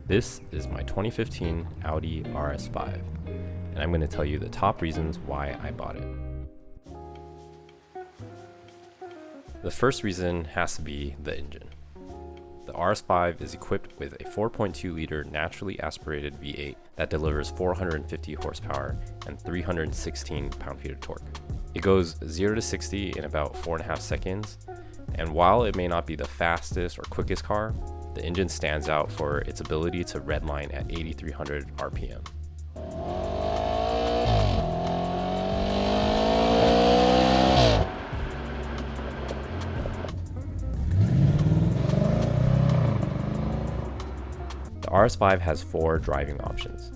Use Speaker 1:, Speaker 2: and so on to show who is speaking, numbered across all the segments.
Speaker 1: This is my 2015 Audi RS5, and I'm going to tell you the top reasons why I bought it. The first reason has to be the engine. The RS5 is equipped with a 4.2-liter naturally aspirated V8 that delivers 450 horsepower and 316 pound-feet of torque. It goes 0 to 60 in about 4.5 seconds, and while it may not be the fastest or quickest car, the engine stands out for its ability to redline at 8,300 RPM. The RS5 has 4 driving options: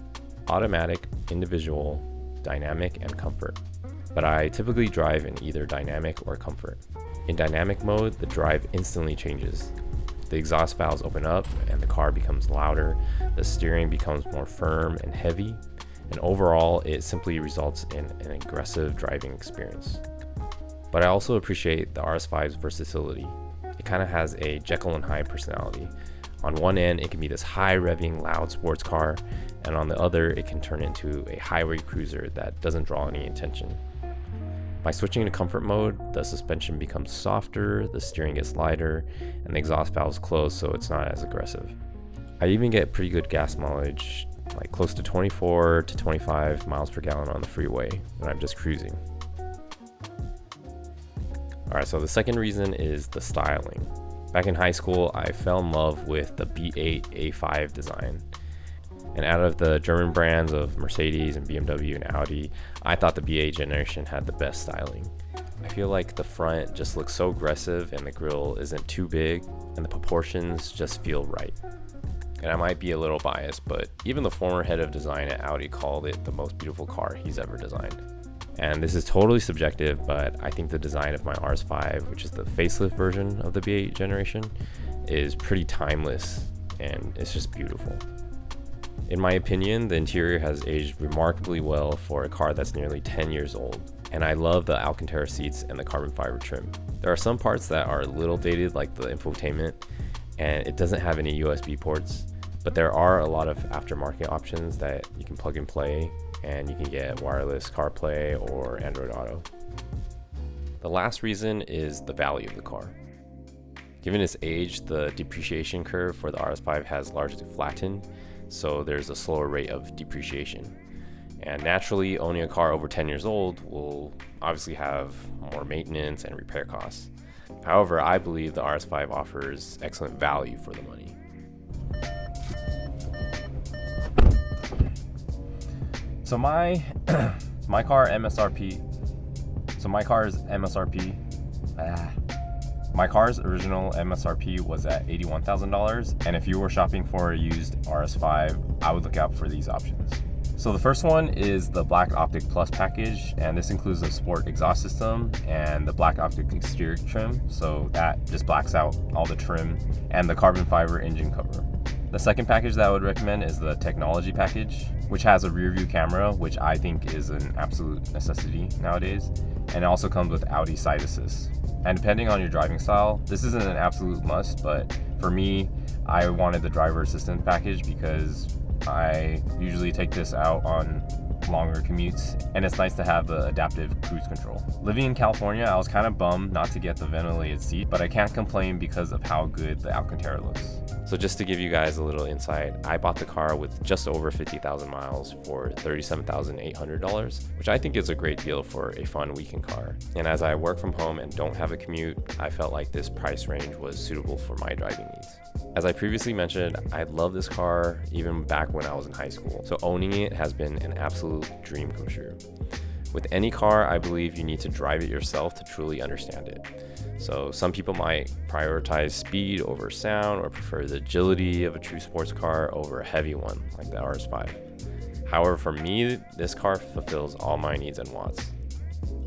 Speaker 1: automatic, individual, dynamic, and comfort. But I typically drive in either dynamic or comfort. In dynamic mode, the drive instantly changes. The exhaust valves open up and the car becomes louder, the steering becomes more firm and heavy, and overall it simply results in an aggressive driving experience. But I also appreciate the RS5's versatility. It kind of has a Jekyll and Hyde personality. On one end, it can be this high revving loud sports car, and on the other, it can turn into a highway cruiser that doesn't draw any attention. By switching to comfort mode, the suspension becomes softer, the steering gets lighter, and the exhaust valves close so it's not as aggressive. I even get pretty good gas mileage, like close to 24 to 25 miles per gallon on the freeway when I'm just cruising. Alright, so the second reason is the styling. Back in high school, I fell in love with the B8 A5 design. And out of the German brands of Mercedes and BMW and Audi, I thought the B8 generation had the best styling. I feel like the front just looks so aggressive and the grille isn't too big and the proportions just feel right. And I might be a little biased, but even the former head of design at Audi called it the most beautiful car he's ever designed. And this is totally subjective, but I think the design of my RS5, which is the facelift version of the B8 generation, is pretty timeless and it's just beautiful. In my opinion, the interior has aged remarkably well for a car that's nearly 10 years old, and I love the Alcantara seats and the carbon fiber trim. There are some parts that are a little dated, like the infotainment, and it doesn't have any USB ports, but there are a lot of aftermarket options that you can plug and play, and you can get wireless CarPlay or Android Auto. The last reason is the value of the car. Given its age, the depreciation curve for the RS5 has largely flattened, so there's a slower rate of depreciation. And naturally, owning a car over 10 years old will obviously have more maintenance and repair costs. However, I believe the RS5 offers excellent value for the money. So my car MSRP. So my car's MSRP. My car's original MSRP was at $81,000, and if you were shopping for a used RS5, I would look out for these options. So the first one is the Black Optic Plus package, and this includes the sport exhaust system and the Black Optic exterior trim, so that just blacks out all the trim, and the carbon fiber engine cover. The second package that I would recommend is the technology package, which has a rear view camera, which I think is an absolute necessity nowadays, and it also comes with Audi side assist. And depending on your driving style, this isn't an absolute must, but for me, I wanted the driver assistance package because I usually take this out on longer commutes, and it's nice to have the adaptive cruise control. Living in California, I was kind of bummed not to get the ventilated seat, but I can't complain because of how good the Alcantara looks. So just to give you guys a little insight, I bought the car with just over 50,000 miles for $37,800, which I think is a great deal for a fun weekend car. And as I work from home and don't have a commute, I felt like this price range was suitable for my driving needs. As I previously mentioned, I love this car even back when I was in high school, so owning it has been an absolute dream come true. With any car, I believe you need to drive it yourself to truly understand it. So some people might prioritize speed over sound or prefer the agility of a true sports car over a heavy one like the RS5. However, for me, this car fulfills all my needs and wants.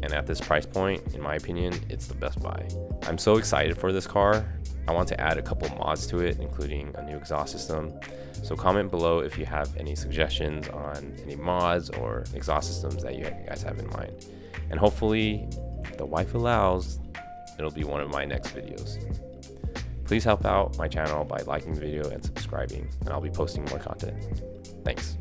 Speaker 1: And at this price point, in my opinion, it's the best buy. I'm so excited for this car. I want to add a couple mods to it, including a new exhaust system. So comment below if you have any suggestions on any mods or exhaust systems that you guys have in mind. And hopefully, if the wife allows, it'll be one of my next videos. Please help out my channel by liking the video and subscribing, and I'll be posting more content. Thanks.